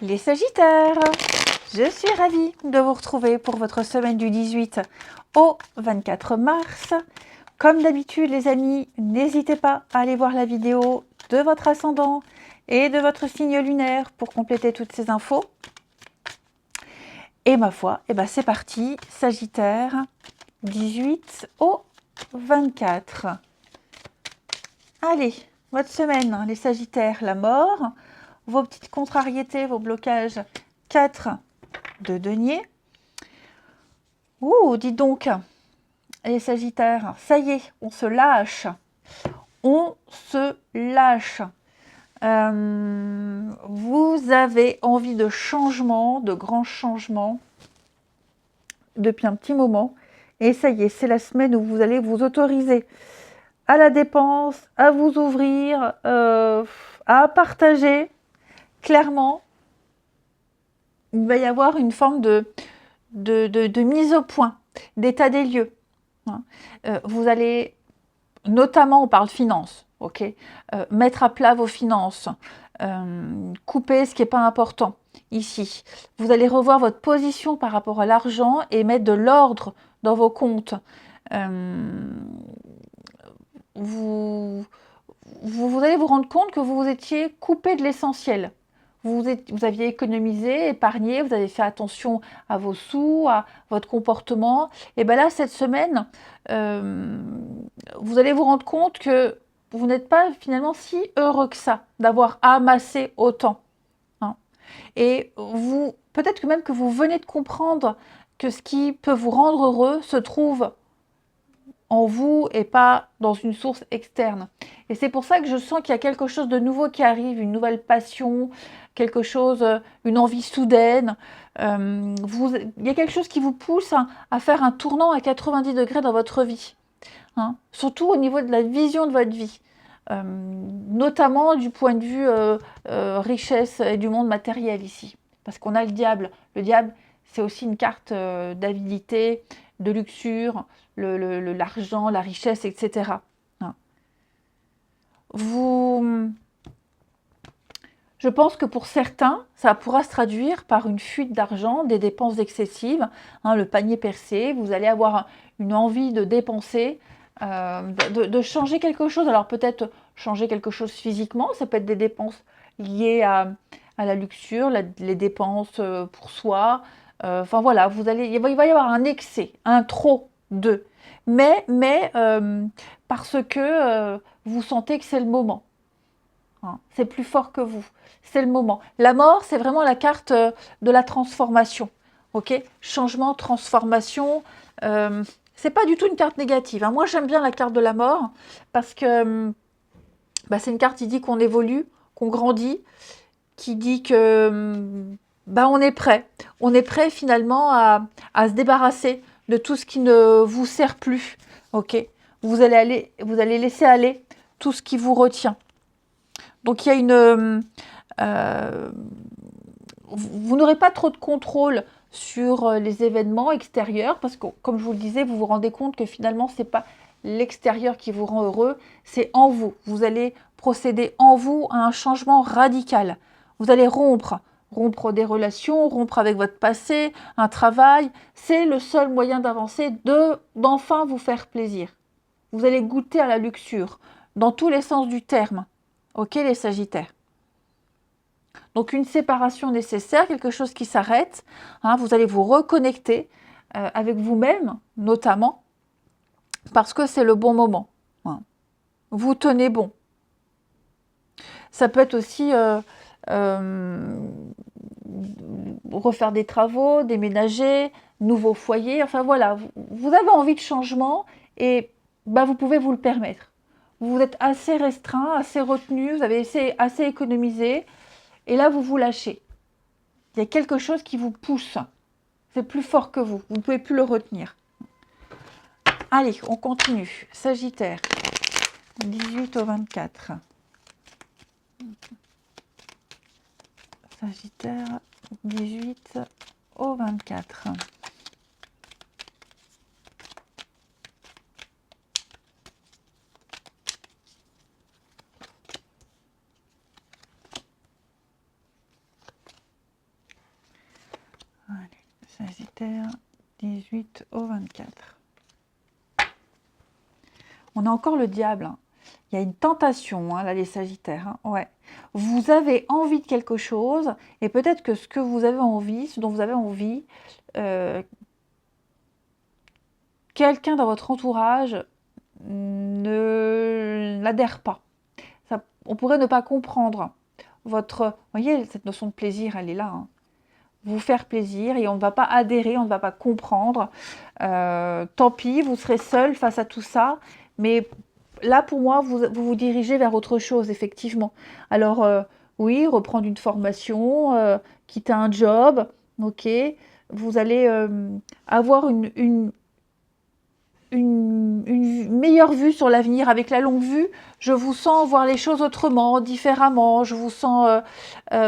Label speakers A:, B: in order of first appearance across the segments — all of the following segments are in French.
A: Les Sagittaires, je suis ravie de vous retrouver pour votre semaine du 18 au 24 mars. Comme d'habitude les amis, n'hésitez pas à aller voir la vidéo de votre ascendant et de votre signe lunaire pour compléter toutes ces infos. Et ma foi, c'est parti, Sagittaire, 18 au 24. Allez, votre semaine, les Sagittaires, la mort, vos petites contrariétés, vos blocages, 4 de denier. Ouh, dites donc, les Sagittaires, ça y est, on se lâche. On se lâche. Vous avez envie de changement, de grands changements depuis un petit moment. Et ça y est, c'est la semaine où vous allez vous autoriser à la dépense, à vous ouvrir, à partager. Clairement, il va y avoir une forme de mise au point, d'état des lieux. Vous allez, notamment on parle finances, ok, mettre à plat vos finances, couper ce qui n'est pas important ici. Vous allez revoir votre position par rapport à l'argent et mettre de l'ordre dans vos comptes. Vous allez vous rendre compte que vous vous étiez coupé de l'essentiel. Vous aviez économisé, épargné, vous avez fait attention à vos sous, à votre comportement. Et bien là, cette semaine, vous allez vous rendre compte que vous n'êtes pas finalement si heureux que ça d'avoir amassé autant. Hein. Et peut-être que même que vous venez de comprendre que ce qui peut vous rendre heureux se trouve en vous et pas dans une source externe. Et c'est pour ça que je sens qu'il y a quelque chose de nouveau qui arrive, une nouvelle passion, quelque chose, une envie soudaine. Il y a quelque chose qui vous pousse à faire un tournant à 90 degrés dans votre vie. Hein. Surtout au niveau de la vision de votre vie. Notamment du point de vue richesse et du monde matériel ici. Parce qu'on a le diable. Le diable, c'est aussi une carte d'avidité, de luxure, l'argent, la richesse, etc. Hein. Je pense que pour certains, ça pourra se traduire par une fuite d'argent, des dépenses excessives, hein, le panier percé, vous allez avoir une envie de dépenser, de changer quelque chose. Alors peut-être changer quelque chose physiquement, ça peut être des dépenses liées à la luxure, les dépenses pour soi. Enfin voilà, il va y avoir un excès, un trop de. Mais parce que vous sentez que c'est le moment. Hein, c'est plus fort que vous. C'est le moment. La mort, c'est vraiment la carte de la transformation. Ok, changement, transformation. C'est pas du tout une carte négative. Hein. Moi, j'aime bien la carte de la mort parce que c'est une carte qui dit qu'on évolue, qu'on grandit, qui dit que on est prêt. On est prêt finalement à se débarrasser de tout ce qui ne vous sert plus. Ok, vous allez laisser aller tout ce qui vous retient. Donc il y a vous n'aurez pas trop de contrôle sur les événements extérieurs parce que, comme je vous le disais, vous vous rendez compte que finalement, ce n'est pas l'extérieur qui vous rend heureux, c'est en vous. Vous allez procéder en vous à un changement radical. Vous allez rompre des relations, rompre avec votre passé, un travail. C'est le seul moyen d'avancer, d'enfin vous faire plaisir. Vous allez goûter à la luxure, dans tous les sens du terme. Ok, les Sagittaires. Donc une séparation nécessaire, quelque chose qui s'arrête. Hein, vous allez vous reconnecter avec vous-même, notamment, parce que c'est le bon moment. Hein. Vous tenez bon. Ça peut être aussi refaire des travaux, déménager, nouveau foyer. Enfin voilà, vous avez envie de changement et vous pouvez vous le permettre. Vous êtes assez restreint, assez retenu, vous avez assez économisé. Et là, vous vous lâchez. Il y a quelque chose qui vous pousse. C'est plus fort que vous. Vous ne pouvez plus le retenir. Allez, on continue. Sagittaire, 18 au 24. Sagittaire, 18 au 24. Sagittaire, 18 au 24. On a encore le diable. Hein. Il y a une tentation, hein, là, les Sagittaires. Hein. Ouais. Vous avez envie de quelque chose, et peut-être que ce que vous avez envie, ce dont vous avez envie, quelqu'un dans votre entourage ne n'adhère pas. Ça, on pourrait ne pas comprendre votre... Vous voyez, cette notion de plaisir, elle est là. Hein. Vous faire plaisir et on ne va pas adhérer, on ne va pas comprendre. Tant pis, vous serez seul face à tout ça. Mais là, pour moi, vous dirigez vers autre chose, effectivement. Alors, oui, reprendre une formation, quitter un job, ok. Vous allez avoir une meilleure vue sur l'avenir. Avec la longue vue, je vous sens voir les choses autrement, différemment. Je vous sens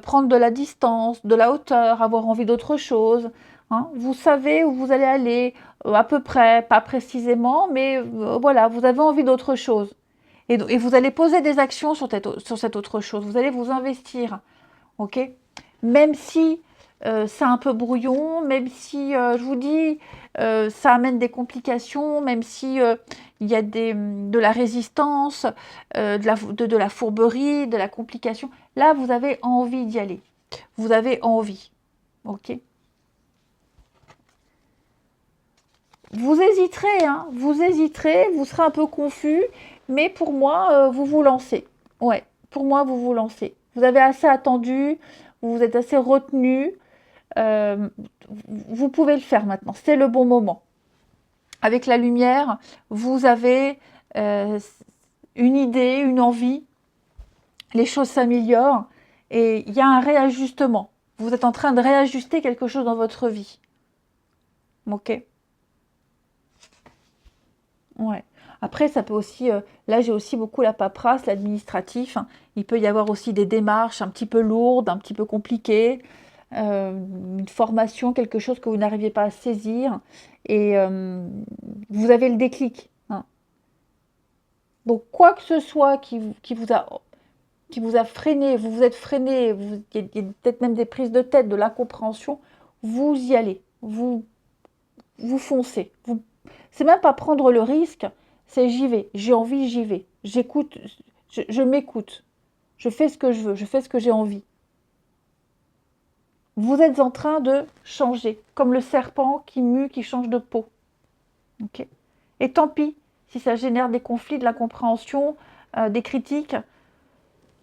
A: prendre de la distance, de la hauteur, avoir envie d'autre chose. Hein. Vous savez où vous allez aller, à peu près, pas précisément, mais voilà, vous avez envie d'autre chose. Et vous allez poser des actions sur cette autre chose. Vous allez vous investir. Ok. Même si c'est un peu brouillon, même si, je vous dis, ça amène des complications, même si il y a de la résistance, de la fourberie, de la complication. Là, vous avez envie d'y aller. Vous avez envie. Ok. Vous hésiterez, hein, vous hésiterez, vous serez un peu confus, mais pour moi, vous vous lancez. Ouais, pour moi, vous vous lancez. Vous avez assez attendu, vous êtes assez retenu. Euh, vous pouvez le faire maintenant, c'est le bon moment. Avec la lumière, vous avez une idée, une envie, les choses s'améliorent et il y a un réajustement. Vous êtes en train de réajuster quelque chose dans votre vie. Ok. Ouais. Après, ça peut aussi, là j'ai aussi beaucoup la paperasse, l'administratif. Hein. Il peut y avoir aussi des démarches un petit peu lourdes, un petit peu compliquées, une formation, quelque chose que vous n'arriviez pas à saisir, et vous avez le déclic. Hein. Donc quoi que ce soit qui vous a freiné, vous vous êtes freiné, il y a peut-être même des prises de tête, de l'incompréhension, vous y allez, vous foncez. C'est même pas prendre le risque, c'est j'y vais, j'ai envie, j'y vais. J'écoute, je m'écoute. Je fais ce que je veux, je fais ce que j'ai envie. Vous êtes en train de changer, comme le serpent qui mue, qui change de peau. Okay. Et tant pis si ça génère des conflits, de l'incompréhension, des critiques,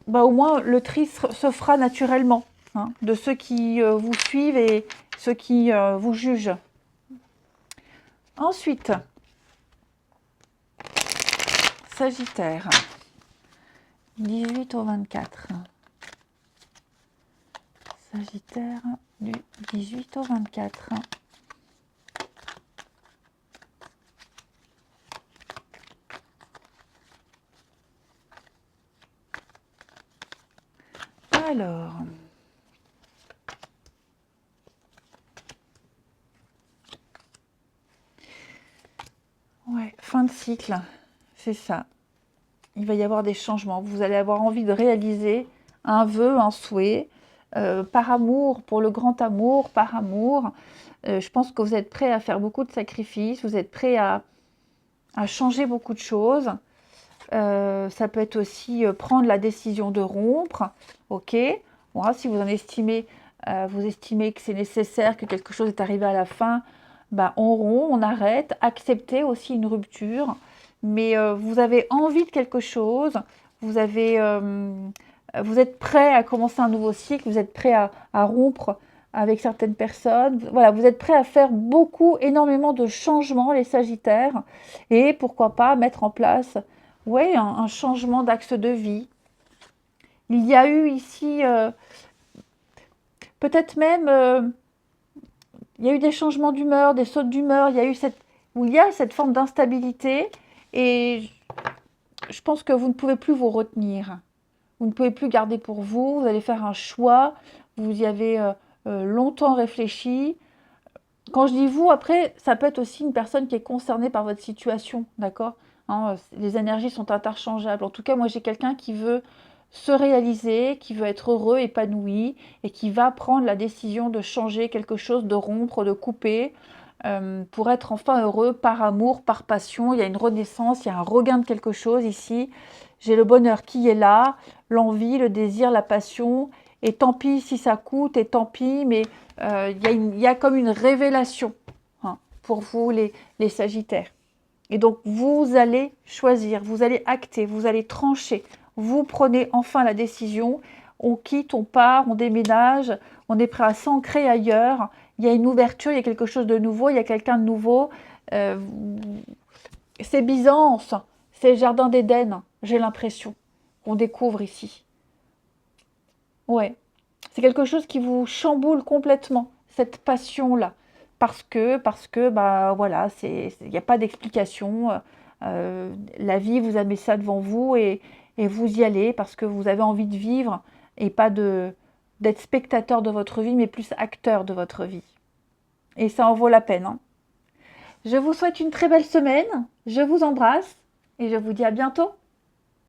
A: bah, au moins le tri se fera naturellement, hein, de ceux qui vous suivent et ceux qui vous jugent. Ensuite, Sagittaire, 18 au 24. Sagittaire, du 18 au 24. Alors, ouais, fin de cycle, c'est ça. Il va y avoir des changements. Vous allez avoir envie de réaliser un vœu, un souhait, par amour, pour le grand amour, par amour. Je pense que vous êtes prêt à faire beaucoup de sacrifices, vous êtes prêt à changer beaucoup de choses. Ça peut être aussi prendre la décision de rompre, ok. Voilà, si vous en estimez, vous estimez que c'est nécessaire, que quelque chose est arrivé à la fin, bah, on rompt, on arrête, accepter aussi une rupture. Mais vous avez envie de quelque chose, vous êtes prêt à commencer un nouveau cycle, vous êtes prêt à rompre avec certaines personnes. Voilà, vous êtes prêt à faire énormément de changements, les Sagittaires, et pourquoi pas mettre en place, ouais, un changement d'axe de vie. Il y a eu ici, peut-être même, il y a eu des changements d'humeur, des sautes d'humeur, il y a cette forme d'instabilité, et je pense que vous ne pouvez plus vous retenir. Vous ne pouvez plus garder pour vous, vous allez faire un choix, vous y avez longtemps réfléchi. Quand je dis vous, après, ça peut être aussi une personne qui est concernée par votre situation, d'accord, hein, les énergies sont interchangeables. En tout cas, moi, j'ai quelqu'un qui veut se réaliser, qui veut être heureux, épanoui, et qui va prendre la décision de changer quelque chose, de rompre, de couper, pour être enfin heureux par amour, par passion. Il y a une renaissance, il y a un regain de quelque chose ici. J'ai le bonheur qui est là, l'envie, le désir, la passion, et tant pis si ça coûte, et tant pis, mais il y a comme une révélation, hein, pour vous les Sagittaires. Et donc, vous allez choisir, vous allez acter, vous allez trancher. Vous prenez enfin la décision. On quitte, on part, on déménage, on est prêt à s'ancrer ailleurs. Il y a une ouverture, il y a quelque chose de nouveau, il y a quelqu'un de nouveau. Euh, c'est Byzance, c'est le jardin d'Éden, j'ai l'impression qu'on découvre ici. Ouais, c'est quelque chose qui vous chamboule complètement, cette passion-là. Parce que, bah voilà, il n'y a pas d'explication. La vie vous a mis ça devant vous et vous y allez parce que vous avez envie de vivre et pas d'être spectateur de votre vie, mais plus acteur de votre vie. Et ça en vaut la peine, hein. Je vous souhaite une très belle semaine, je vous embrasse et je vous dis à bientôt.